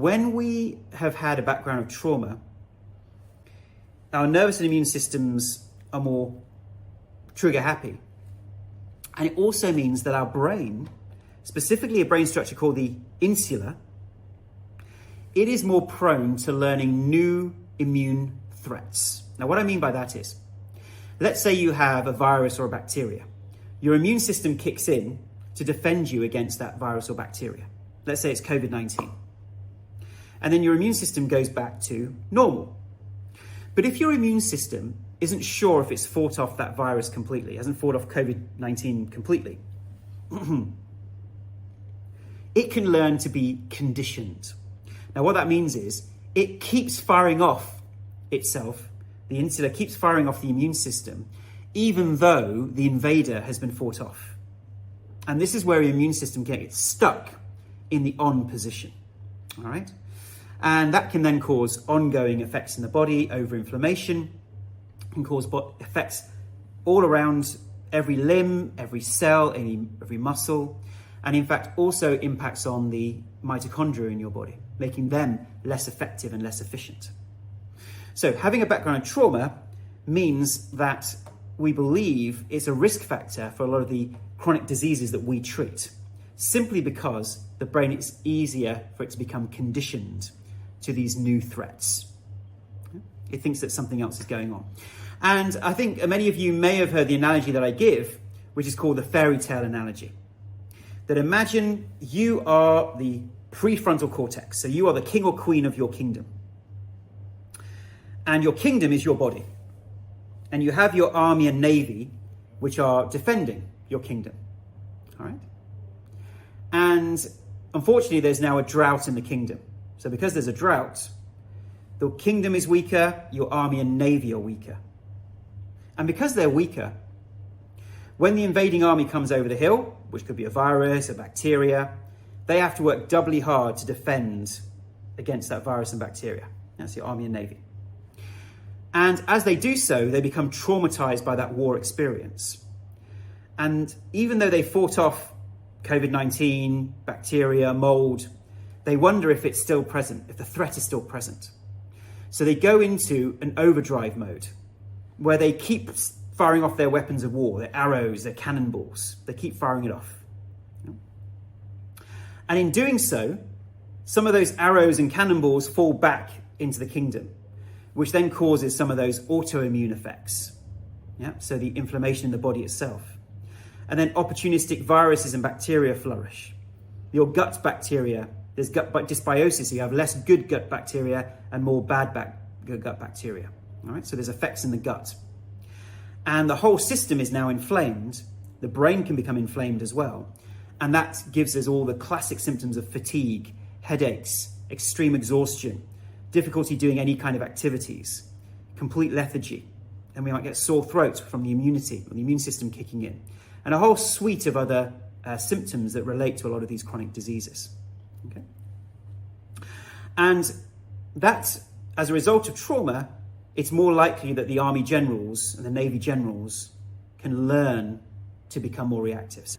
When we have had a background of trauma, our nervous and immune systems are more trigger happy. And it also means that our brain, specifically a brain structure called the insula, it is more prone to learning new immune threats. Now, what I mean by that is, let's say you have a virus or a bacteria. Your immune system kicks in to defend you against that virus or bacteria. Let's say it's COVID-19. And then your immune system goes back to normal. But if your immune system isn't sure if it's fought off that virus completely, hasn't fought off COVID-19 completely, it can learn to be conditioned. Now, what that means is it keeps firing off itself. The insula keeps firing off the immune system, even though the invader has been fought off. And this is where the immune system gets stuck in the on position, all right? And that can then cause ongoing effects in the body, overinflammation, can cause effects all around every limb, every cell, every muscle, and in fact also impacts on the mitochondria in your body, making them less effective and less efficient. So having a background in trauma means that we believe it's a risk factor for a lot of the chronic diseases that we treat, simply because the brain is easier for it to become conditioned to these new threats. It thinks that something else is going on. And I think many of you may have heard the analogy that I give, which is called the fairy tale analogy. That imagine you are the prefrontal cortex, so you are the king or queen of your kingdom. And your kingdom is your body. And you have your army and navy, which are defending your kingdom, all right? And unfortunately, there's now a drought in the kingdom. So because there's a drought, the kingdom is weaker, your army and navy are weaker. And because they're weaker, when the invading army comes over the hill, which could be a virus, a bacteria, they have to work doubly hard to defend against that virus and bacteria. That's your army and navy. And as they do so, they become traumatized by that war experience. And even though they fought off COVID-19, bacteria, mold, they wonder if it's still present, if the threat is still present. So they go into an overdrive mode where they keep firing off their weapons of war, their arrows, their cannonballs. They keep firing it off. And in doing so, some of those arrows and cannonballs fall back into the kingdom, which then causes some of those autoimmune effects. Yeah? So the inflammation in the body itself. And then opportunistic viruses and bacteria flourish. Your gut bacteria, there's gut dysbiosis, so you have less good gut bacteria and more bad gut bacteria. All right, so there's effects in the gut. And the whole system is now inflamed. The brain can become inflamed as well. And that gives us all the classic symptoms of fatigue, headaches, extreme exhaustion, difficulty doing any kind of activities, complete lethargy. And we might get sore throats from the immunity, or the immune system kicking in. And a whole suite of other symptoms that relate to a lot of these chronic diseases. Okay? And that, as a result of trauma, it's more likely that the army generals and the navy generals can learn to become more reactive.